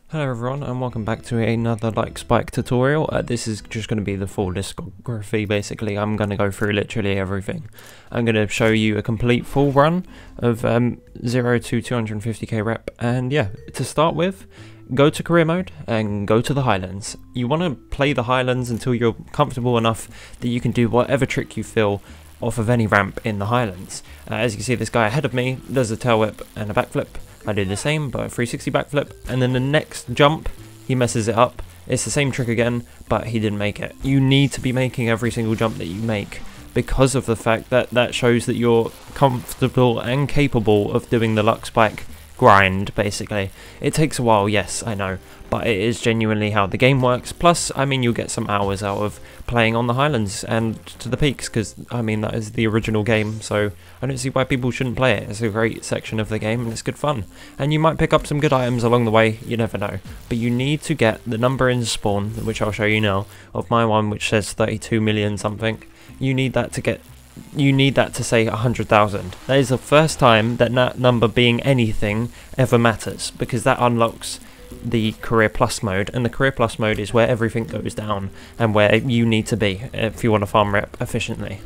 Hello everyone and welcome back to another spike tutorial. This is just going to be the full discography basically. I'm going to go through literally everything. I'm going to show you a complete full run of 0 to 250k rep, and yeah, to start with, go to career mode and go to the Highlands. You want to play the Highlands until you're comfortable enough that you can do whatever trick you feel off of any ramp in the Highlands. As you can see, this guy ahead of me does a tail whip and a backflip. I do the same, but a 360 backflip, and then the next jump, he messes it up. It's the same trick again, but he didn't make it. You need to be making every single jump that you make, because of the fact that that shows that you're comfortable and capable of doing the luck spike grind, basically. It takes a while, yes, I know, but it is genuinely how the game works. Plus, I mean, you'll get some hours out of playing on the Highlands and to the peaks, because, I mean, that is the original game, so I don't see why people shouldn't play it. It's a great section of the game, and it's good fun. And you might pick up some good items along the way, you never know. But you need to get the number in spawn, which I'll show you now, of my one, which says 32 million something. You need that to say 100,000. That is the first time that that number being anything ever matters, because that unlocks the career plus mode, and the career plus mode is where everything goes down and where you need to be if you want to farm rep efficiently.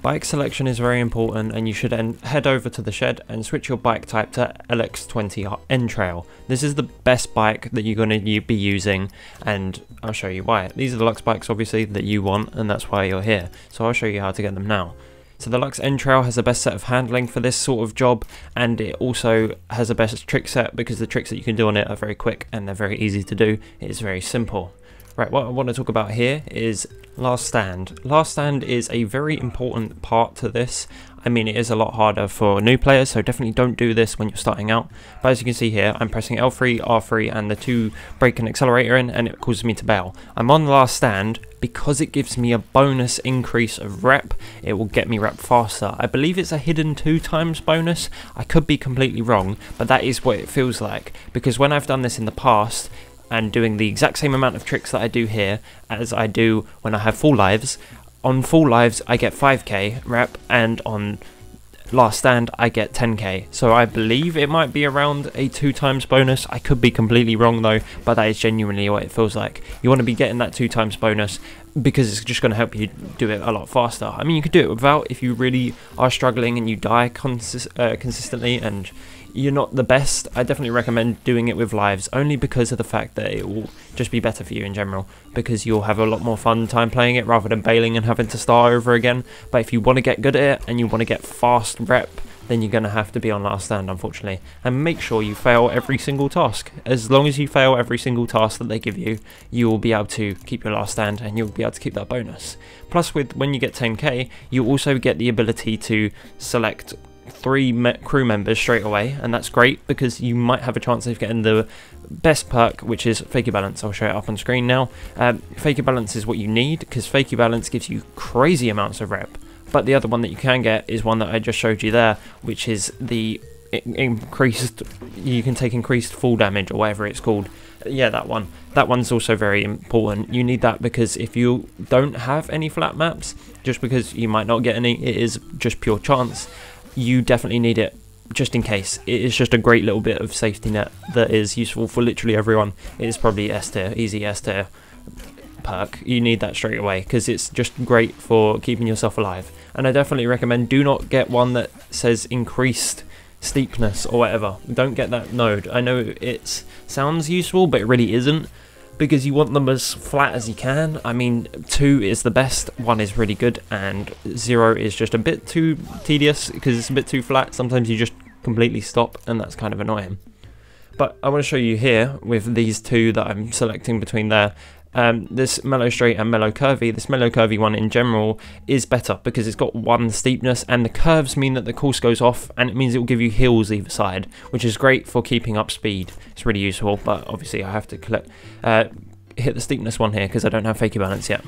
Bike selection is very important, and you should head over to the shed and switch your bike type to LX20 N-Trail. This is the best bike that you're going to be using, and I'll show you why. These are the Lux bikes obviously that you want, and that's why you're here, so I'll show you how to get them now. So the Lux N-Trail has the best set of handling for this sort of job, and it also has the best trick set because the tricks that you can do on it are very quick and they're very easy to do. It is very simple. Right, what I want to talk about here is Last Stand. Last Stand is a very important part to this. I mean, it is a lot harder for new players, so definitely don't do this when you're starting out. But as you can see here, I'm pressing L3, R3 and the 2 brake and accelerator in, and it causes me to bail. I'm on the Last Stand because it gives me a bonus increase of rep. It will get me rep faster. I believe it's a hidden 2 times bonus. I could be completely wrong, but that is what it feels like, because when I've done this in the past, and doing the exact same amount of tricks that I do here as I do when I have full lives, on full lives I get 5k rep, and on Last Stand I get 10k. So I believe it might be around a 2 times bonus. I could be completely wrong though, but that is genuinely what it feels like. You want to be getting that 2 times bonus because it's just going to help you do it a lot faster. I mean, you could do it without if you really are struggling and you die consistently and you're not the best. I definitely recommend doing it with lives, only because of the fact that it will just be better for you in general, because you'll have a lot more fun time playing it rather than bailing and having to start over again. But if you want to get good at it and you want to get fast rep, then you're going to have to be on Last Stand, unfortunately. And make sure you fail every single task. As long as you fail every single task that they give you, you will be able to keep your Last Stand and you'll be able to keep that bonus. Plus, when you get 10k, you also get the ability to select 3 crew members straight away, and that's great because you might have a chance of getting the best perk, which is Fakey Balance. I'll show it up on screen now. Fakey Balance is what you need, because Fakey Balance gives you crazy amounts of rep. But the other one that you can get is one that I just showed you there, which is the increased, you can take increased fall damage or whatever it's called. Yeah, that one. That one's also very important. You need that because if you don't have any flat maps, just because you might not get any, it is just pure chance. You definitely need it just in case. It is just a great little bit of safety net that is useful for literally everyone. It is probably S tier, easy S tier perk. You need that straight away because it's just great for keeping yourself alive. And I definitely recommend do not get one that says increased steepness or whatever. Don't get that node. I know it sounds useful, but it really isn't, because you want them as flat as you can. I mean, 2 is the best, 1 is really good, and 0 is just a bit too tedious because it's a bit too flat. Sometimes you just completely stop, and that's kind of annoying. But I want to show you here with these 2 that I'm selecting between there. This mellow straight and mellow curvy. This mellow curvy one in general is better because it's got 1 steepness, and the curves mean that the course goes off, and it means it will give you hills either side, which is great for keeping up speed. It's really useful, but obviously I have to hit the steepness one here because I don't have Fakey Balance yet.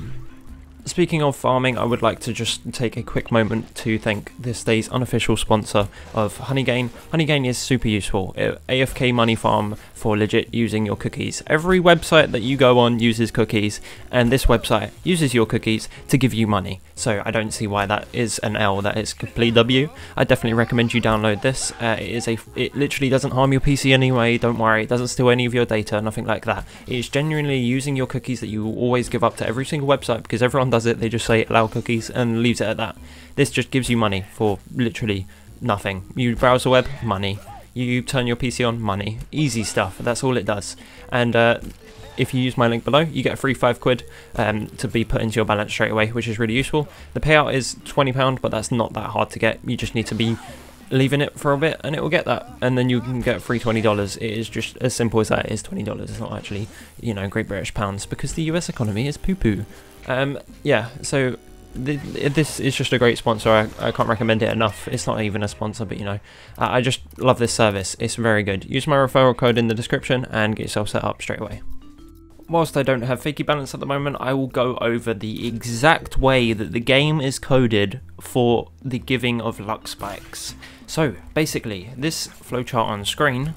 Speaking of farming, I would like to just take a quick moment to thank this day's unofficial sponsor of Honeygain. Honeygain is super useful. AFK money farm for legit using your cookies. Every website that you go on uses cookies, and this website uses your cookies to give you money. So I don't see why that is an L, that is complete W. I definitely recommend you download this. It literally doesn't harm your PC anyway, don't worry, it doesn't steal any of your data, nothing like that. It is genuinely using your cookies that you will always give up to every single website, because everyone does it, they just say allow cookies and leaves it at that. This just gives you money for literally nothing. You browse the web, money. You turn your PC on, money. Easy stuff, that's all it does. And if you use my link below, you get a free £5 to be put into your balance straight away, which is really useful. The payout is £20, but that's not that hard to get. You just need to be leaving it for a bit and it will get that, and then you can get free $20. It is just as simple as that. It is $20. It's not actually, you know, Great British pounds, because the US economy is poo-poo. Yeah, so this is just a great sponsor. I can't recommend it enough. It's not even a sponsor, but you know, I just love this service. It's very good. Use my referral code in the description and get yourself set up straight away. Whilst I don't have fakey balance at the moment, I will go over the exact way that the game is coded for the giving of luck spikes. So basically, this flowchart on screen,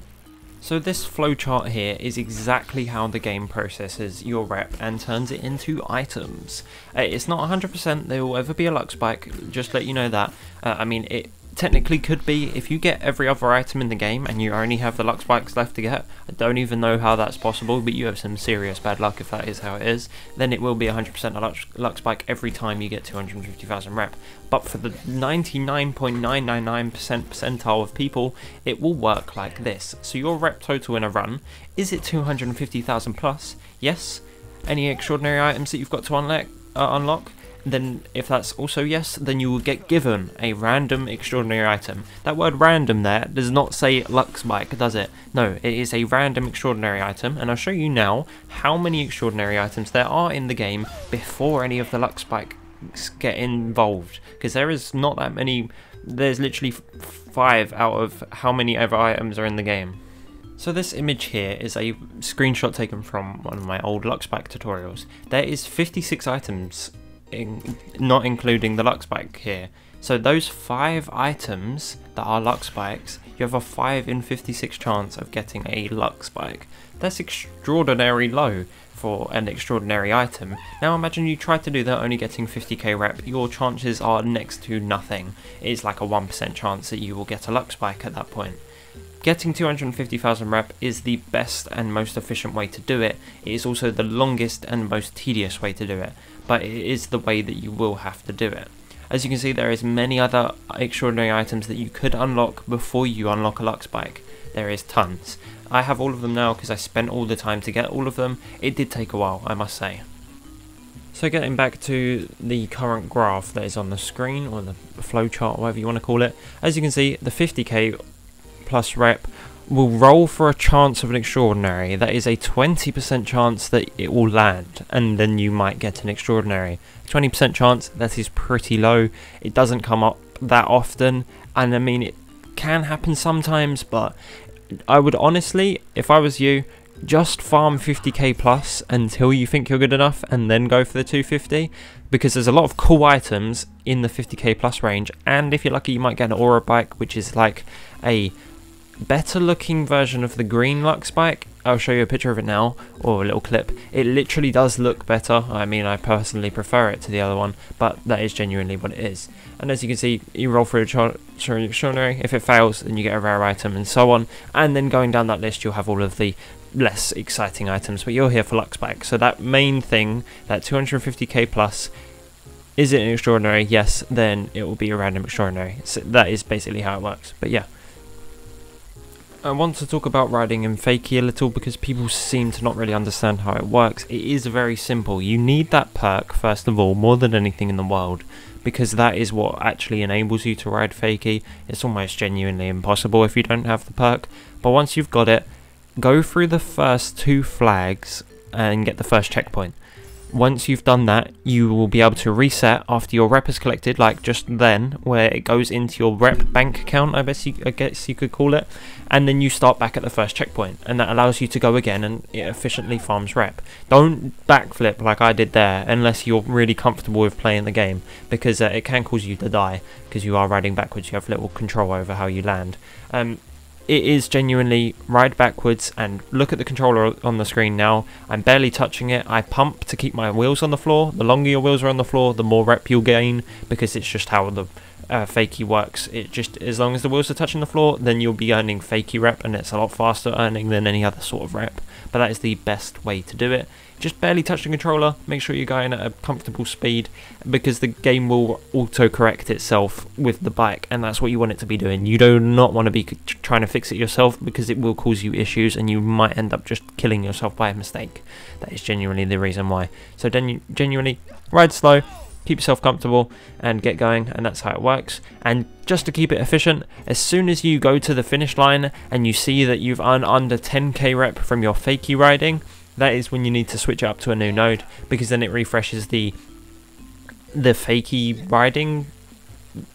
so this flowchart here is exactly how the game processes your rep and turns it into items. It's not 100% there will ever be a luck spike, just let you know that. I mean, it technically could be if you get every other item in the game and you only have the luck spikes left to get. I don't even know how that's possible, but you have some serious bad luck if that is how it is. Then it will be 100% a luck spike every time you get 250,000 rep. But for the 99.999% percentile of people, it will work like this. So your rep total in a run, is it 250,000 plus? Yes. Any extraordinary items that you've got to unlock? Then if that's also yes, then you will get given a random extraordinary item. That word random there does not say luck spike, does it? No, it is a random extraordinary item, and I'll show you now how many extraordinary items there are in the game before any of the luck spikes get involved, because there is not that many. There's literally 5 out of how many ever items are in the game. So this image here is a screenshot taken from one of my old luck spike tutorials. There is 56 items, not including the luck spike here. So those 5 items that are luck spikes, you have a 5 in 56 chance of getting a luck spike. That's extraordinarily low for an extraordinary item. Now imagine you try to do that only getting 50k rep, your chances are next to nothing. It's like a 1% chance that you will get a luck spike at that point. Getting 250,000 rep is the best and most efficient way to do it. It is also the longest and most tedious way to do it, but it is the way that you will have to do it. As you can see, there is many other extraordinary items that you could unlock before you unlock a luck spike. There is tons. I have all of them now because I spent all the time to get all of them. It did take a while, I must say. So getting back to the current graph that is on the screen, or the flowchart, whatever you want to call it. As you can see, the 50k plus rep will roll for a chance of an extraordinary. That is a 20% chance that it will land, and then you might get an extraordinary. 20% chance, that is pretty low. It doesn't come up that often, and I mean, it can happen sometimes, but I would honestly, if I was you, just farm 50k plus until you think you're good enough, and then go for the 250, because there's a lot of cool items in the 50k plus range, and if you're lucky you might get an aura bike, which is like a better looking version of the green luck spike. I'll show you a picture of it now, or a little clip. It literally does look better. I mean, I personally prefer it to the other one, but that is genuinely what it is. And as you can see, you roll through a extraordinary. If it fails, then you get a rare item, and so on. And then going down that list, you'll have all of the less exciting items, but you're here for luck spike. So that main thing, that 250k plus, is it an extraordinary? Yes, then it will be a random extraordinary. So that is basically how it works. But yeah, I want to talk about riding in Fakey a little, because people seem to not really understand how it works. It is very simple. You need that perk first of all, more than anything in the world, because that is what actually enables you to ride Fakey. It's almost genuinely impossible if you don't have the perk, but once you've got it, go through the first 2 flags and get the first checkpoint. once you've done that, you will be able to reset after your rep is collected, like just then, where it goes into your rep bank account, I guess you could call it, and then you start back at the first checkpoint, and that allows you to go again, and it efficiently farms rep. Don't backflip like I did there unless you're really comfortable with playing the game, because it can cause you to die because you are riding backwards. You have little control over how you land. It is genuinely ride backwards, and look at the controller on the screen now. I'm barely touching it. I pump to keep my wheels on the floor. The longer your wheels are on the floor, the more rep you'll gain, because it's just how the fakie works. It just, as long as the wheels are touching the floor, then you'll be earning fakie rep, and it's a lot faster earning than any other sort of rep. But that is the best way to do it. Just barely touch the controller, make sure you're going at a comfortable speed, because the game will auto-correct itself with the bike, and that's what you want it to be doing. You do not want to be trying to fix it yourself, because it will cause you issues, and you might end up just killing yourself by mistake. That is genuinely the reason why. So genuinely, ride slow, keep yourself comfortable, and get going, and that's how it works. And just to keep it efficient, as soon as you go to the finish line, and you see that you've earned under 10k rep from your fakie riding, that is when you need to switch it up to a new node, because then it refreshes the fakie riding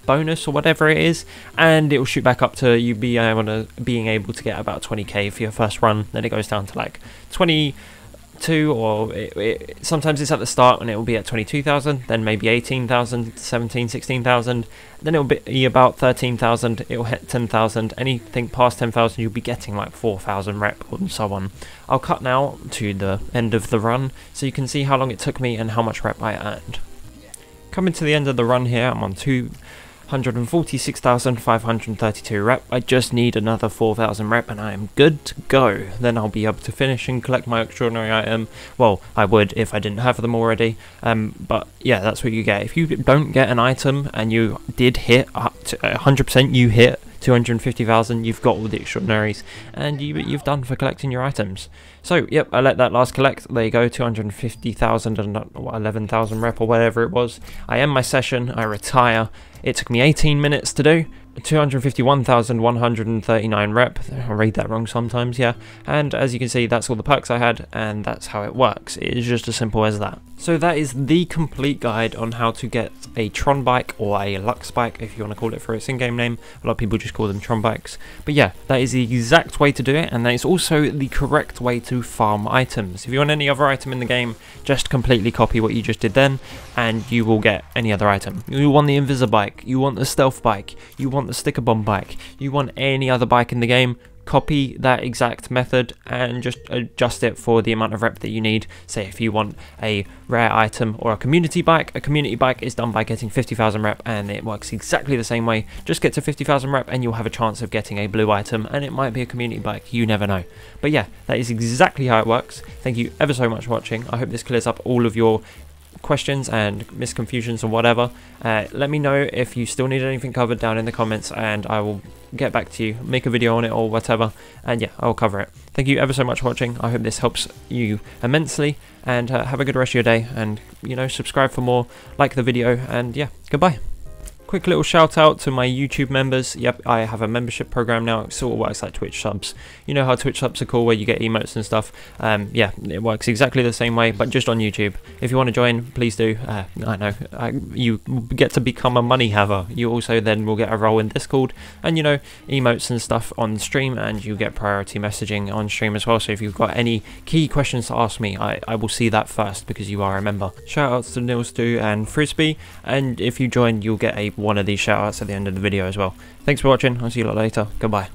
bonus or whatever it is, and it will shoot back up to you being able to get about 20k for your first run. Then it goes down to like 22, or sometimes it's at the start and it will be at 22,000, then maybe 18,000, 17, 16,000, then it will be about 13,000, it will hit 10,000, anything past 10,000 you'll be getting like 4,000 rep, and so on. I'll cut now to the end of the run so you can see how long it took me and how much rep I earned. Coming to the end of the run here, I'm on 246,532 rep. I just need another 4,000 rep and I am good to go. Then I'll be able to finish and collect my extraordinary item. Well, I would if I didn't have them already. But yeah, that's what you get. If you don't get an item and you did hit up to 100%, you hit 250,000, you've got all the extraordinaries, and you've done for collecting your items. So yep, I let that last collect. There you go, 250,000 and 11,000 rep or whatever it was. I end my session, I retire. It took me 18 minutes to do. 251,139 rep. I read that wrong sometimes, yeah. And as you can see, that's all the perks I had, and that's how it works. It is just as simple as that. So that is the complete guide on how to get a Tron bike, or a Lux bike if you want to call it for its in-game name. A lot of people just call them Tron bikes. But yeah, that is the exact way to do it, and that is also the correct way to farm items. If you want any other item in the game, just completely copy what you just did then, and you will get any other item. You want the Invisibike, you want the Stealth bike, you want the Sticker Bomb bike, you want any other bike in the game, copy that exact method and just adjust it for the amount of rep that you need. Say if you want a rare item or a community bike is done by getting 50,000 rep, and it works exactly the same way. Just get to 50,000 rep and you'll have a chance of getting a blue item, and it might be a community bike, you never know. But yeah, that is exactly how it works. Thank you ever so much for watching. I hope this clears up all of your questions and misconfusions or whatever. Let me know if you still need anything covered down in the comments, and I will get back to you, make a video on it or whatever, and yeah, I'll cover it. Thank you ever so much for watching. I hope this helps you immensely, and have a good rest of your day, and you know, subscribe for more, like the video, and yeah, goodbye. Quick little shout out to my YouTube members. Yep, I have a membership program now. It sort of works like Twitch subs. You know how Twitch subs are cool, where you get emotes and stuff. Yeah, it works exactly the same way, but just on YouTube. If you want to join, please do. I know you get to become a money haver. You also then will get a role in Discord, and you know, emotes and stuff on stream, and you get priority messaging on stream as well. So if you've got any key questions to ask me, I will see that first, because you are a member. Shout outs to Nils2 and Frisbee, and if you join, you'll get one of these shout outs at the end of the video as well. Thanks for watching. I'll see you a lot later. Goodbye.